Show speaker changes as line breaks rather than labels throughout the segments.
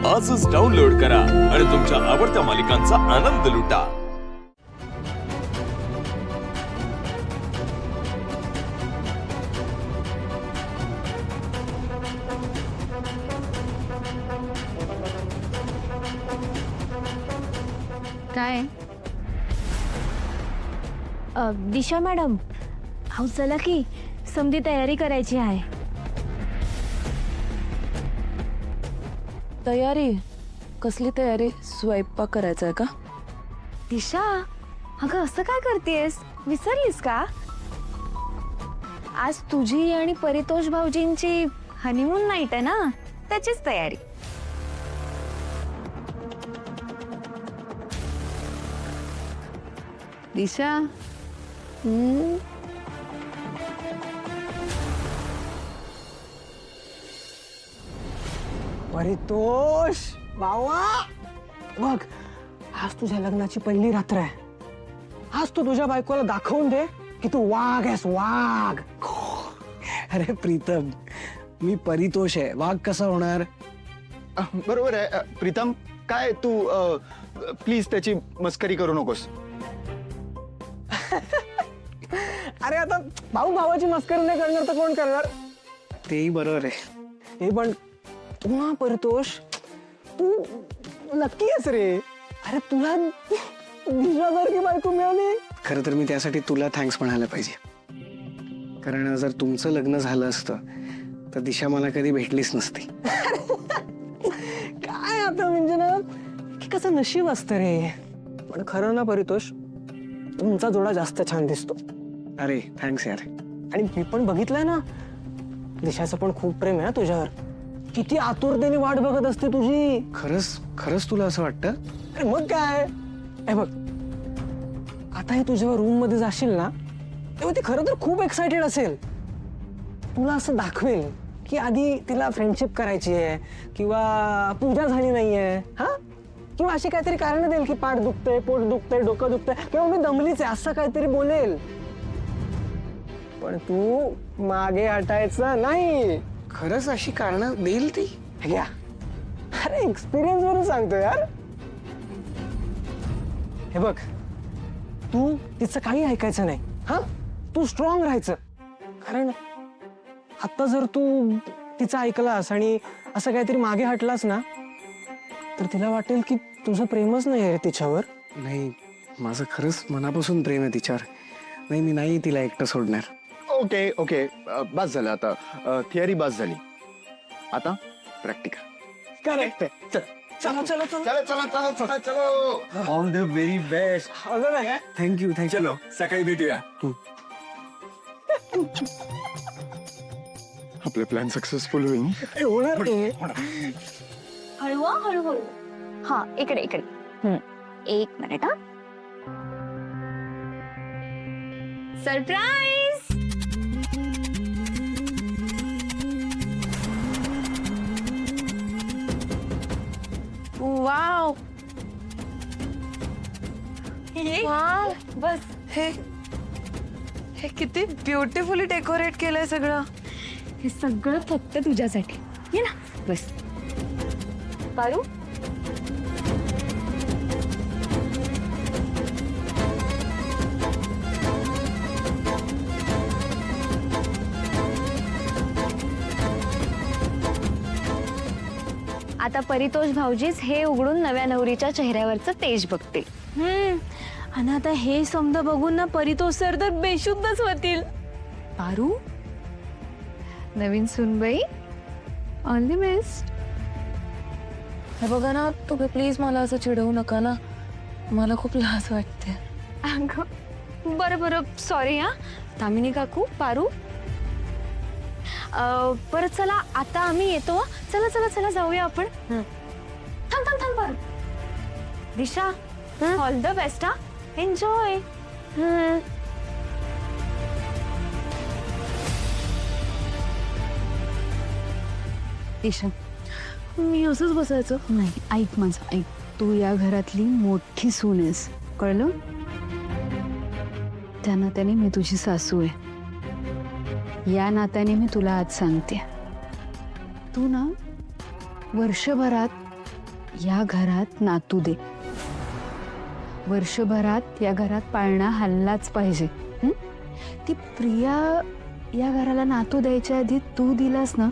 आजच डाउनलोड करा आणि तुमच्या आवडत्या मालिकांचा आनंद लुटा।
काय दिशा मॅडम, अहो चला की समधी तयारी करायची आहे।
तयारी? कसली तयारी? स्वयंपाक करायचा आहे का?
दिशा, अगं असं काय करतेस? विसरलीस का? आज तुझी आणि परितोष भाऊजींची हनीमून नाईट आहे ना, त्याचीच तयारी।
दिशा,
परितोष बावा, बघ आज तुझ्या लग्नाची पहिली रात्र आहे। आज तू तुझ्या बायकोला दाखवून दे की तू वाघ आहेस, वाघ। अरे प्रीतम, मी परितोष आहे, वाघ कसा होणार?
बरोबर आहे प्रीतम, काय तू प्लीज त्याची मस्करी करू नकोस।
अरे आता भाऊ भावाची मस्करी नाही करणार तर कोण करणार? तेही बरोबर आहे। हे पण तू ना परितोष, तू नक्की आहेस रे। अरे तुला दिशासारखी बायको मिळाली। खरं तर मी त्यासाठी तुला थँक्स म्हणायला पाहिजे, कारण जर तुमचं लग्न झालं असतं तर दिशा मला कधी भेटलीच नसती। काय आता म्हणजे ना की कसं नशीब असतं रे। पण खरं ना परितोष, तुमचा जोडा जास्त छान दिसतो। अरे थँक्स यार। आणि मी पण बघितलंय ना, दिशाचं पण खूप प्रेम आहे तुझ्यावर। किती आतुरतेने वाट बघत असते तुझी। खरंच खरंच तुला असं वाटतं? अरे मग काय, हे बघ आता हे तू जेव्हा रूम मध्ये जाशील ना, तेव्हा ती खरं तर खूप एक्साइटेड असेल। तुला असं दाखवेल की आधी तिला फ्रेंडशिप करायची आहे, किंवा पूजा झाली नाहीये, हा, किंवा अशी काहीतरी कारण देईल की पाठ दुखतंय, पोट दुखतंय, डोकं दुखतंय, किंवा मी दमलीच आहे असं काहीतरी बोलेल। पण तू मागे हटायचं नाही। खरंच अशी कारण देईल ती? घ्या, अरे एक्सपिरियन्स वरून सांगतो यार। हे बघ, तू तिचं काही ऐकायचं नाही, हा, तू स्ट्रॉंग राहायचं। कारण आता जर तू तिचं ऐकलास आणि असं काहीतरी मागे हटलास ना, तर तिला वाटेल की तुझं प्रेमच नाही आहे तिच्यावर। नाही, माझं खरंच मनापासून प्रेम आहे तिच्यावर। नाही, मी नाही तिला एकटं सोडणार।
ओके ओके, बस झालं आता। थिअरी बस झाली, आता प्रॅक्टिकल।
करेक्ट आहे। चला चला चला
चला चला चला चला चलो।
All the very best.
Thank you thank you.
चलो सकाळी भेटूया।
आपले प्लॅन सक्सेसफुल होईल।
होणार ते।
हळू हळू, हा इकडे इकडे। एक मिनिट, हा सरप्राईज।
वाव,
वाव,
बस हे हे किती ब्युटिफुली डेकोरेट केलंय सगळं।
हे सगळं फक्त तुझ्यासाठी। ये ना बस। पारू, आता परितोष भाऊजीच हे उघडून नव्या नवरीच्या चेहऱ्यावरचं तेज बघतील। आणि आता हे समजा बघून ना परितोष सर तर बेशुद्धच होतील। पारू, नवीन सुनबाई, ऑल द बेस्ट।
हे बघा ना, तुम्ही प्लीज मला असं चिडवू नका ना, मला खूप लाज वाटते।
अगं बरं बरं, सॉरी हा। तामिनी काकू, पारू, परत चला आता आम्ही येतो। चला चला चला जाऊया आपण। थांब थांब थांब पारू। दिशा, ऑल द बेस्ट हा, एन्जॉय।
दिशा, मी असंच बसायचं
नाही, ऐक माझं, ऐक, तू या घरातली मोठी सून आहेस, कळलं? त्या नात्याने मी तुझी सासू आहे। या नात्याने मी तुला आज सांगते, तू ना वर्षभरात या घरात नातू दे. वर्षभरात या घरात पाळणा हल्लाच पाहिजे. हं? ती प्रिया या घराला नातू द्यायच्या आधी तू दिलास ना,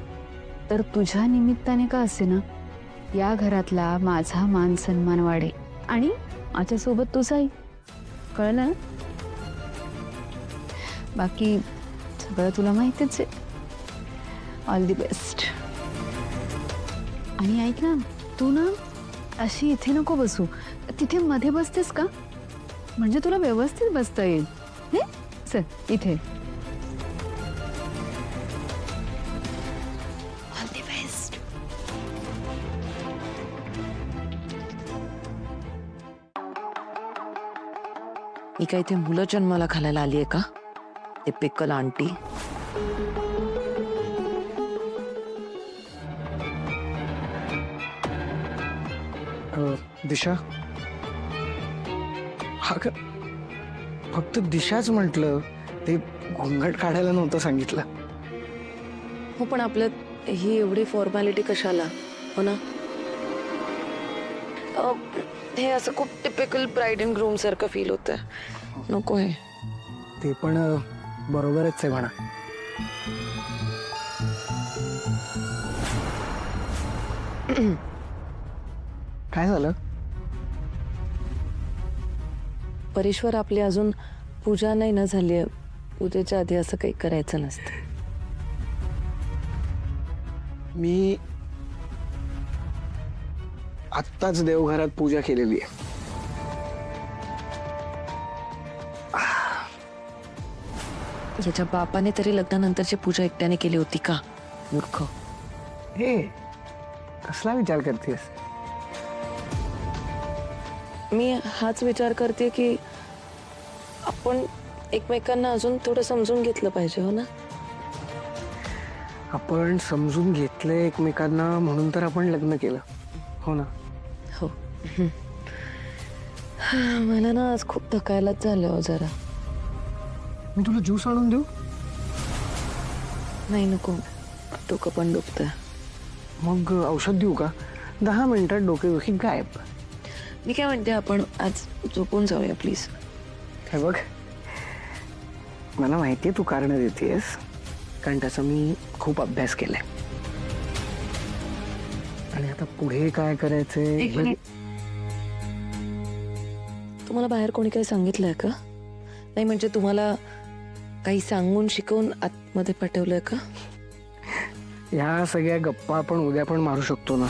तर तुझ्या निमित्ताने का असे ना या घरातला माझा मान सन्मान वाढेल आणि माझ्यासोबत तुझाही. कळलं ना? बाकी सगळं तुला माहितीच आहे. All the best. आणि ऐक ना, तू ना अशी इथे नको बसू, तिथे मध्ये बसतेस का? म्हणजे तुला व्यवस्थित बसता येईल. हे चल इथे. All the best.
ही काय इथे मुलं जन्माला घालायला आली आहे का? ते पिकल आंटी.
दिशा, हा का फक्त दिशाच म्हटलं, ते घोंगट काढायला नव्हतं सांगितलं.
हो पण आपल्यात ही एवढी फॉर्मॅलिटी कशाला? हो ना. हे असं खूप टिपिकल ब्राईड अँड ग्रूम सारखं फील होतंय. नको आहे.
ते पण बरोबरच आहे म्हणा. काय झालं?
परेश्वर, आपली अजून पूजा नाही ना झाली आहे. पूजेच्या आधी असं काही करायचं नसतं.
मी आत्ताच देवघरात पूजा केलेली आहे.
याच्या बापाने तरी लग्नानंतरची पूजा एकट्याने केली होती का? मूर्ख.
हे कसला विचार करतेस?
मी हाच विचार करते की आपण एकमेकांना अजून थोडं समजून घेतलं पाहिजे. हो ना.
आपण समजून घेतलं एकमेकांना म्हणून तर आपण लग्न केलं. हो ना.
हो. मला ना आज खूप थकायलाच झालं हो जरा.
मी तुला ज्यूस आणून देऊ?
नाही नको, डोकं पण दुखतंय.
मग औषध देऊ का? 10 मिनिटात डोकेदुखी गायब.
मी काय म्हणते, आपण आज झोपून जाऊया प्लीज.
हे बघ, मला माहिती आहे तू कारण देतेस, कारण त्याचा मी खूप अभ्यास केलाय. आणि आता पुढे काय करायचंय?
तुम्हाला बाहेर कोणी काही सांगितलंय का? नाही म्हणजे तुम्हाला काही सांगून शिकवून आतमध्ये पाठवलंय का?
ह्या सगळ्या गप्पा आपण उद्या पण मारू शकतो ना.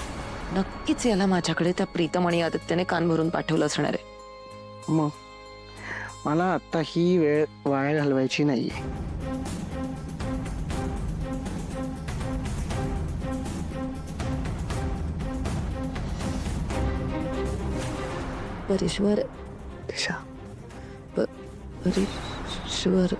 नक्कीच याला माझ्याकडे त्या प्रीतम आणि आदित्यने कान भरून पाठवलं असणार आहे.
मग मला आता ही वेळ वाया घालवायची नाहीये.
परेश्वर.
दिशा,
परेश्वर.